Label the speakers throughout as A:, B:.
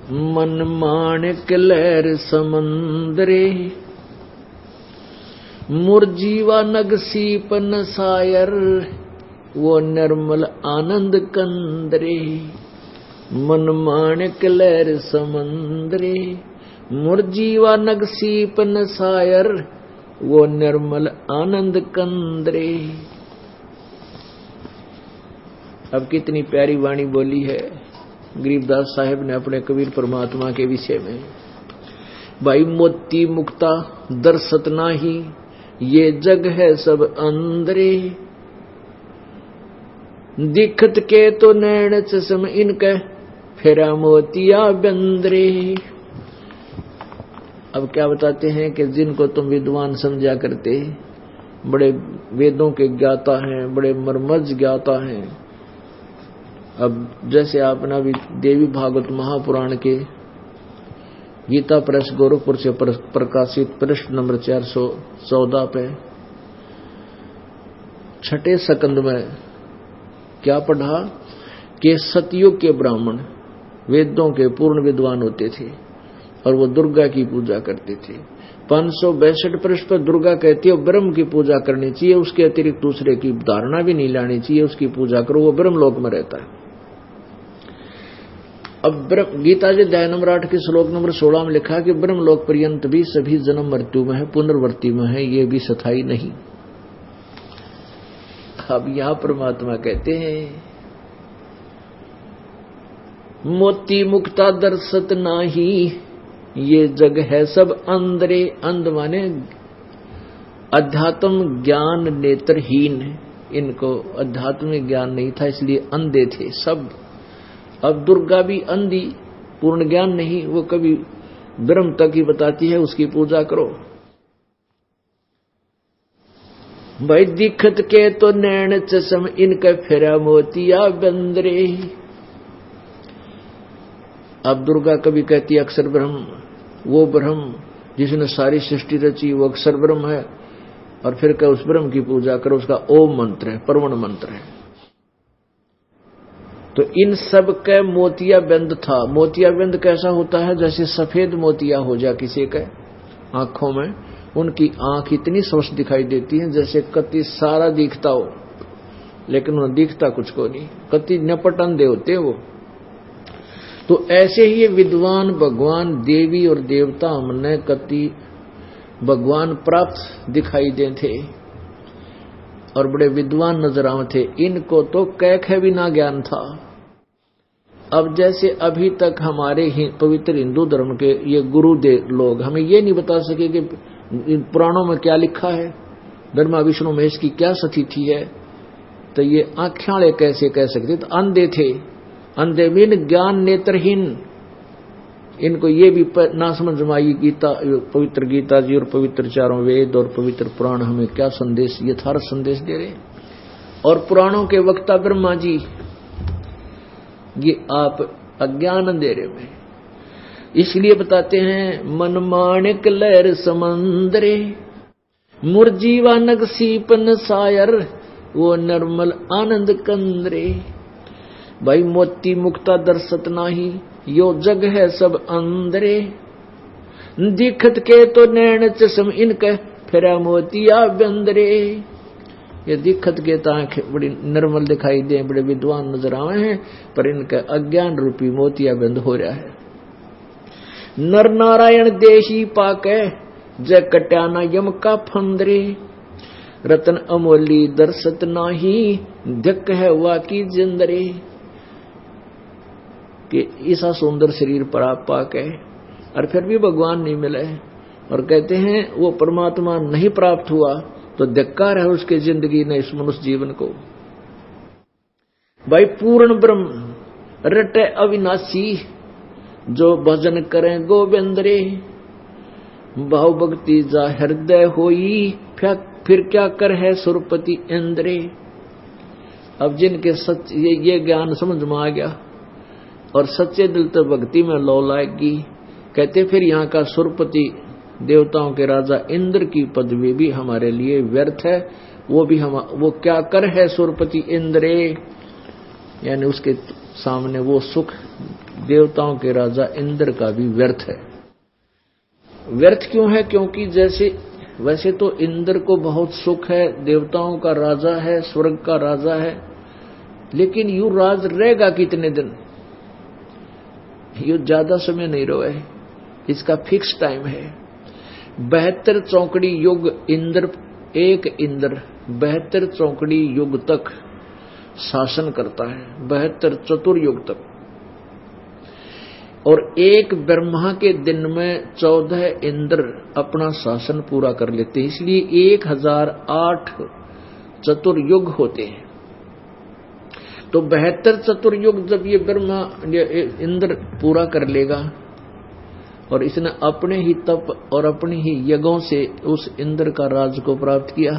A: मन माणिक लहर समंदरे, मुरजीवा नग सीपन सायर, वो निर्मल आनंद कंदरे। मन माणिक लहर समंदरे, मुरजीवा नग सीपन सायर, वो निर्मल आनंद कंदरे। अब कितनी प्यारी वाणी बोली है गरीबदास साहेब ने अपने कबीर परमात्मा के विषय में। भाई मोती मुक्ता दर्शत नाही, ये जग है सब अंदरे, दिखत के तो नैन चश्म इनके, फेरा मोतिया बंदरे। अब क्या बताते हैं कि जिनको तुम विद्वान समझा करते, बड़े वेदों के ज्ञाता हैं, बड़े मर्मज्ञ ज्ञाता हैं। अब जैसे आपने अभी देवी भागवत महापुराण के गीता प्रेस गोरखपुर से प्रकाशित पृष्ठ नंबर 414 पे छठे सकंद में क्या पढ़ा कि सतयुग के ब्राह्मण वेदों के पूर्ण विद्वान होते थे और वो दुर्गा की पूजा करते थे। 562 पृष्ठ पर दुर्गा कहती है ब्रह्म की पूजा करनी चाहिए, उसके अतिरिक्त दूसरे की धारणा भी नहीं लानी चाहिए, उसकी पूजा करो, वो ब्रह्मलोक में रहता है। अब गीता जी अध्याय नंबर 8 के श्लोक नंबर 16 में लिखा कि ब्रह्मलोक पर्यंत भी सभी जन्म मृत्यु में है, पुनर्वृत्ति में है, ये भी स्थायी नहीं। अब यहां परमात्मा कहते हैं मोती मुक्ता दर्शत नाही, ये जग है सब अंदरे। अंध माने अध्यात्म ज्ञान नेत्रहीन, इनको अध्यात्मिक ज्ञान नहीं था इसलिए अंधे थे सब। अब दुर्गा भी अंधी, पूर्ण ज्ञान नहीं, वो कभी ब्रह्म तक ही बताती है, उसकी पूजा करो। भाई दिखत के तो नैन चश्म इनके, फेरा मोतिया बंदरे। अब दुर्गा कभी कहती है अक्षर ब्रह्म, वो ब्रह्म जिसने सारी सृष्टि रची वो अक्षर ब्रह्म है, और फिर क्या उस ब्रह्म की पूजा करो, उसका ओम मंत्र है, परमण मंत्र है। तो इन सब के मोतिया बिंद था। मोतिया बिंद कैसा होता है? जैसे सफेद मोतिया हो जा किसी के आंखों में, उनकी आंख इतनी स्वस्थ दिखाई देती है जैसे कति सारा दिखता हो, लेकिन उन्हें दिखता कुछ को नहीं, कति नपट अंधे होते वो। तो ऐसे ही विद्वान भगवान देवी और देवता हमने कति भगवान प्राप्त दिखाई दे थे और बड़े विद्वान नजर आवे थे, इनको तो कैख है बिना ज्ञान था। अब जैसे अभी तक हमारे पवित्र हिंदू धर्म के ये गुरुदेव लोग हमें ये नहीं बता सके कि पुराणों में क्या लिखा है, ब्रह्मा विष्णु महेश की क्या स्थिति है, तो ये आँखें कैसे कह सकते? तो अंधे थे, अंधे बिन ज्ञान नेत्रहीन, इनको ये भी ना समझ में आई गीता, पवित्र गीता जी और पवित्र चारों वेद और पवित्र पुराण हमें क्या संदेश, यथार्थ संदेश दे रहे। और पुराणों के वक्ता ब्रह्मा जी, ये आप अज्ञान अंधेरे में, इसलिए बताते हैं मन माणिक लहर समंदरे, मुरजीवा नग सीपन सायर, वो निर्मल आनंद कंदरे। भाई मोती मुक्ता दर्शत नाही, यो जग है सब अंदरे, दिखत के तो नैन चश्म इनके, फेरा मोतिया बंदरे। ये दिखत के तांख बड़ी निर्मल दिखाई दे, बड़े विद्वान नजर आवे हैं, पर इनका अज्ञान रूपी मोतिया बंद हो रहा है। नर नारायण देशी पाके, जय कट्याना यम का फंदरे, रतन अमोली दर्शत नाही, धक है वाकी जिंदरे। कि ऐसा सुंदर शरीर प्राप्त पाके और फिर भी भगवान नहीं मिले, और कहते हैं वो परमात्मा नहीं प्राप्त हुआ तो धिक्कार है उसके जिंदगी ने, इस मनुष्य जीवन को। भाई पूर्ण ब्रह्म रटे अविनाशी, जो भजन करें गोविंद रे, भाव भक्ति जा हृदय होई, फिर क्या कर है सुरपति इंद्रे। अब जिनके सच ये ज्ञान समझ में आ गया और सच्चे दिल तो भक्ति में लौ लाएगी, कहते फिर यहाँ का सुरपति देवताओं के राजा इंद्र की पदवी भी हमारे लिए व्यर्थ है। वो भी वो क्या कर है सुरपति इंद्रे, यानी उसके सामने वो सुख देवताओं के राजा इंद्र का भी व्यर्थ है। व्यर्थ क्यों है? क्योंकि वैसे तो इंद्र को बहुत सुख है, देवताओं का राजा है, स्वर्ग का राजा है, लेकिन यू राज रहेगा कितने दिन? यू ज्यादा समय नहीं रहे, इसका फिक्स टाइम है। 72 चौकड़ी युग इंद्र, एक इंद्र 72 चौकड़ी युग तक शासन करता है, 72 चतुर्युग तक। और एक ब्रह्मा के दिन में 14 इंद्र अपना शासन पूरा कर लेते हैं, इसलिए 1008 चतुर्युग होते हैं। तो 72 चतुर्युग जब ये ब्रह्मा इंद्र पूरा कर लेगा, और इसने अपने ही तप और अपनी ही यज्ञों से उस इंद्र का राज को प्राप्त किया,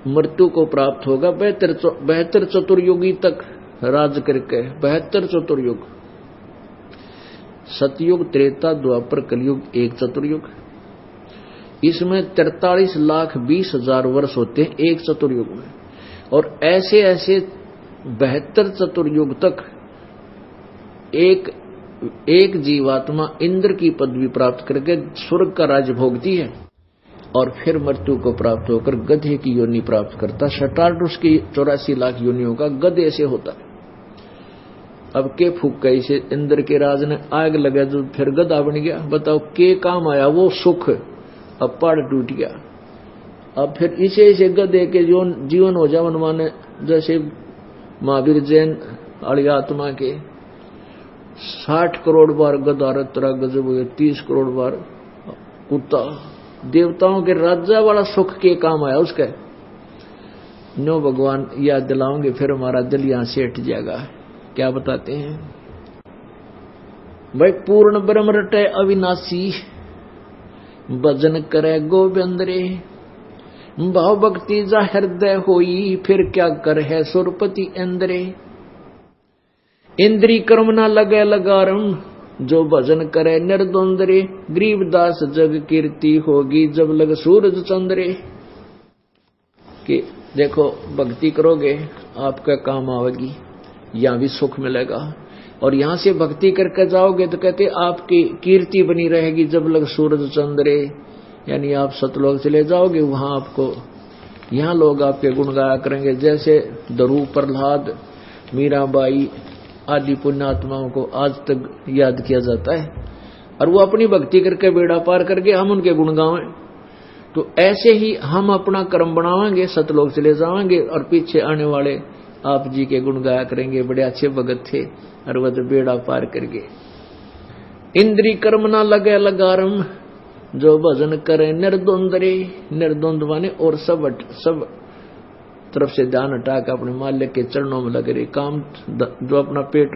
A: मृत्यु को प्राप्त होगा। 72 चतुर्युगी तक राज करके 72 चतुर्युग, सतयुग, त्रेता, द्वापर, कलयुग, एक चतुर्युग। इसमें 43,20,000 वर्ष होते हैं एक चतुर्युग में। और ऐसे ऐसे 72 चतुर्युग तक एक जीवात्मा इंद्र की पदवी प्राप्त करके स्वर्ग का राज्य भोगती है, और फिर मृत्यु को प्राप्त होकर गधे की योनि प्राप्त करता। शटार्डुस की 84 लाख योनियों का गधे से होता है। अब के फूक गई से इंद्र के राज ने आग लगा, जो फिर गधा बन गया। बताओ के काम आया वो सुख, अब पहाड़ टूट गया। अब फिर इसे गधे के जीवन हो जावन माने, जैसे महावीर जैन वाली आत्मा के 60 करोड़ बार गधा रतरा गजब हो, 30 करोड़ बार कुत्ता। देवताओं के राजा वाला सुख के काम आया उसका। नो भगवान याद दिलाओगे फिर हमारा दिल यहां से हट जाएगा। क्या बताते हैं भाई? पूर्ण ब्रह्म रटे अविनाशी, भजन करे गोविंद रे, भाव भक्ति जा हृदय होई, फिर क्या कर है सुरपति इंद्रे। इंद्री कर्म ना लगे लगारम, जो भजन करे निर्द्वंद रे, गरीबदास जग कीर्ति होगी, जब लग सूरज चंद्रे। कि देखो भक्ति करोगे आपका काम आवेगी, यहां भी सुख मिलेगा, और यहां से भक्ति करके जाओगे तो कहते आपकी कीर्ति बनी रहेगी जब लग सूरज चंद्रे। यानी आप सतलोक चले जाओगे, वहां आपको, यहां लोग आपके गुण गाया करेंगे। जैसे दरू, प्रहलाद, मीराबाई आदि पुण्यात्माओं को आज तक याद किया जाता है, और वो अपनी भक्ति करके बेड़ा पार करके हम उनके गुण गावें। तो ऐसे ही हम अपना कर्म बनावांगे, सतलोक चले जाएंगे, और पीछे आने वाले आप जी के गुण गाया करेंगे, बड़े अच्छे भगत थे, और वह बेड़ा पार कर गए। इंद्री कर्म ना लगे लगारम, जो भजन करे निर्द्वंद रे। निर्द्वंद माने और सब तरफ से ध्यान हटा के अपने मालिक के चरणों में लगे रहे। काम जो अपना पेट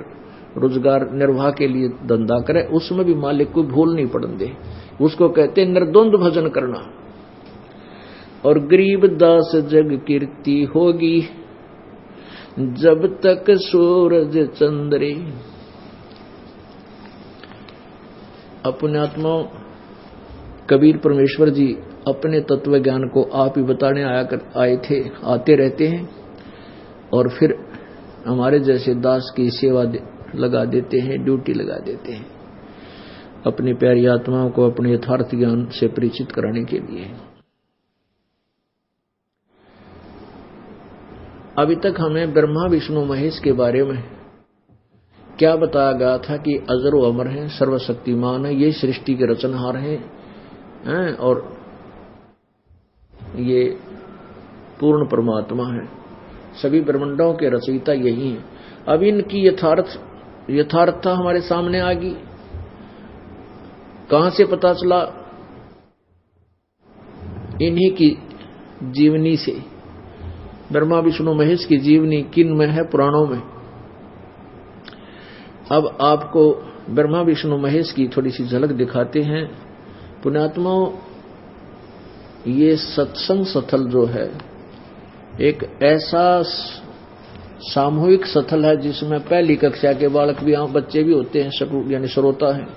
A: रोजगार निर्वाह के लिए धंधा करे, उसमें भी मालिक को भूल नहीं पड़ने दे, उसको कहते निर्द्वंद भजन करना। और गरीब दास जग कीर्ति होगी, जब तक सूरज चंद्रे। अपने आत्माओं कबीर परमेश्वर जी अपने तत्व ज्ञान को आप ही बताने आते रहते हैं, और फिर हमारे जैसे दास की सेवा लगा देते हैं, ड्यूटी लगा देते हैं, अपनी प्यारी आत्माओं को अपने यथार्थ ज्ञान से परिचित कराने के लिए। अभी तक हमें ब्रह्मा विष्णु महेश के बारे में क्या बताया गया था कि अजर व अमर हैं, सर्वशक्तिमान है, ये सृष्टि के रचनहार हैं, और ये पूर्ण परमात्मा है, सभी ब्रह्मांडों के रचयिता यही हैं। अब इनकी यथार्थता हमारे सामने आ गई। कहां से पता चला? इन्हीं की जीवनी से। ब्रह्मा विष्णु महेश की जीवनी किन में है? पुराणों में। अब आपको ब्रह्मा विष्णु महेश की थोड़ी सी झलक दिखाते हैं। पुण्यात्माओं, ये सत्संग स्थल जो है एक ऐसा सामूहिक स्थल है जिसमें पहली कक्षा के बालक भी, बच्चे भी होते हैं, यानी श्रोता है,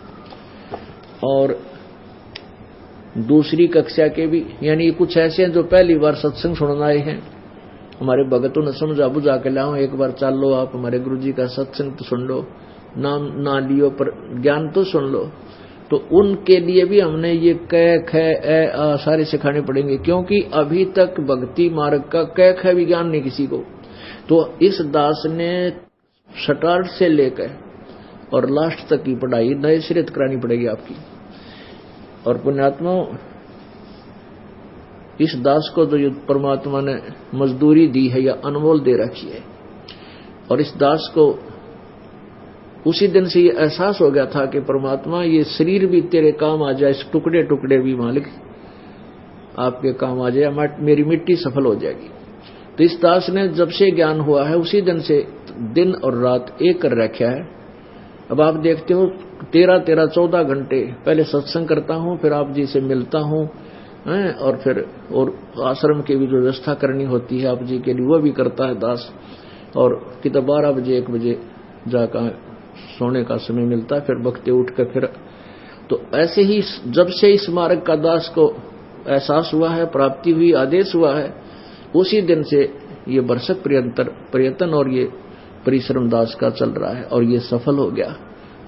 A: और दूसरी कक्षा के भी, यानी कुछ ऐसे हैं जो पहली बार सत्संग सुनने आए हैं। हमारे भगतों ने समझा बुझा के लाओ, एक बार चल लो आप हमारे गुरु जी का सत्संग तो सुन लो, नाम ना लियो पर ज्ञान तो सुन लो। तो उनके लिए भी हमने ये क ख ए आ सारे सिखाने पड़ेंगे, क्योंकि अभी तक भक्ति मार्ग का क ख भी ज्ञान नहीं किसी को। तो इस दास ने स्टार्ट से लेकर और लास्ट तक की पढ़ाई नए सिरे करानी पड़ेगी आपकी। और पुण्यात्मा, इस दास को तो परमात्मा ने मजदूरी दी है या अनमोल दे रखी है, और इस दास को उसी दिन से ये एहसास हो गया था कि परमात्मा ये शरीर भी तेरे काम आ जाए, इस टुकड़े टुकड़े भी मालिक आपके काम आ जाए, मेरी मिट्टी सफल हो जाएगी। तो इस दास ने जब से ज्ञान हुआ है उसी दिन से दिन और रात एक कर रखा है। अब आप देखते हो 13-14 घंटे पहले सत्संग करता हूं, फिर आप जी से मिलता हूं, और फिर और आश्रम की भी जो व्यवस्था करनी होती है आप जी के लिए वो भी करता है दास। और कितना 12 बजे 1 बजे जाकर सोने का समय मिलता है, फिर बखते उठ कर फिर। तो ऐसे ही जब से इस मार्ग का दास को एहसास हुआ है, प्राप्ति हुई, आदेश हुआ है, उसी दिन से ये वर्षक प्रयत्न और ये परिश्रम दास का चल रहा है, और ये सफल हो गया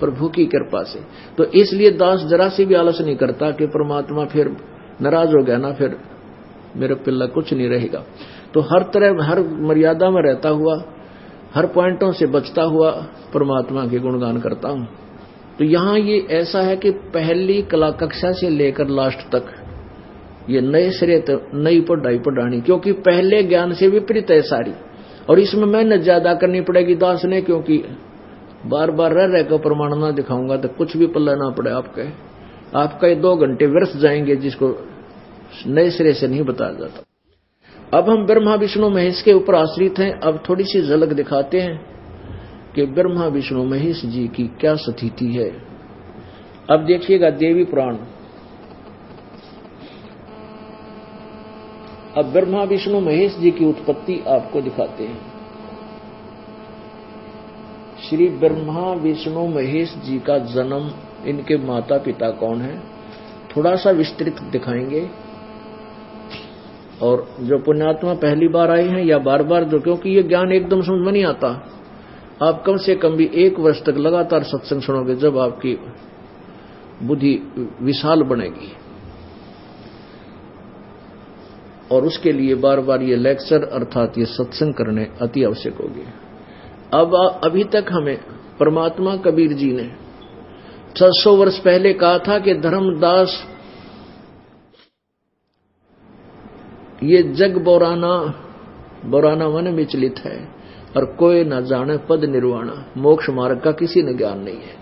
A: प्रभु की कृपा से। तो इसलिए दास जरा से भी आलस नहीं करता कि परमात्मा फिर नाराज हो गया ना, फिर मेरे पिल्ला कुछ नहीं रहेगा। तो हर तरह हर मर्यादा में रहता हुआ, हर पॉइंटों से बचता हुआ परमात्मा के गुणगान करता हूं। तो यहां ये ऐसा है कि पहली कला कक्षा से लेकर लास्ट तक ये नए सिरे नई पढ़ाई पढ़ानी, क्योंकि पहले ज्ञान से विपरीत है सारी, और इसमें मेहनत ज्यादा करनी पड़ेगी दास ने, क्योंकि बार बार रह कर प्रमाण ना दिखाऊंगा तो कुछ भी पल्ला ना पड़े आपका ये 2 घंटे व्यर्थ जाएंगे, जिसको नए सिरे से नहीं बताया जाता। अब हम ब्रह्मा विष्णु महेश के ऊपर आश्रित हैं। अब थोड़ी सी झलक दिखाते हैं कि ब्रह्मा विष्णु महेश जी की क्या स्थिति है। अब देखिएगा देवी पुराण। अब ब्रह्मा विष्णु महेश जी की उत्पत्ति आपको दिखाते हैं। श्री ब्रह्मा विष्णु महेश जी का जन्म, इनके माता पिता कौन है, थोड़ा सा विस्तृत दिखाएंगे। और जो पुण्यात्मा पहली बार आए हैं या बार बार जो, क्योंकि ये ज्ञान एकदम समझ में नहीं आता, आप कम से कम भी 1 वर्ष तक लगातार सत्संग सुनोगे, जब आपकी बुद्धि विशाल बनेगी। और उसके लिए बार बार ये लेक्चर अर्थात ये सत्संग करने अति आवश्यक होगी। अब अभी तक हमें परमात्मा कबीर जी ने 600 वर्ष पहले कहा था कि धर्मदास ये जग बोराना मन विचलित है, और कोई न जाने पद निर्वाणा, मोक्ष मार्ग का किसी ने ज्ञान नहीं है।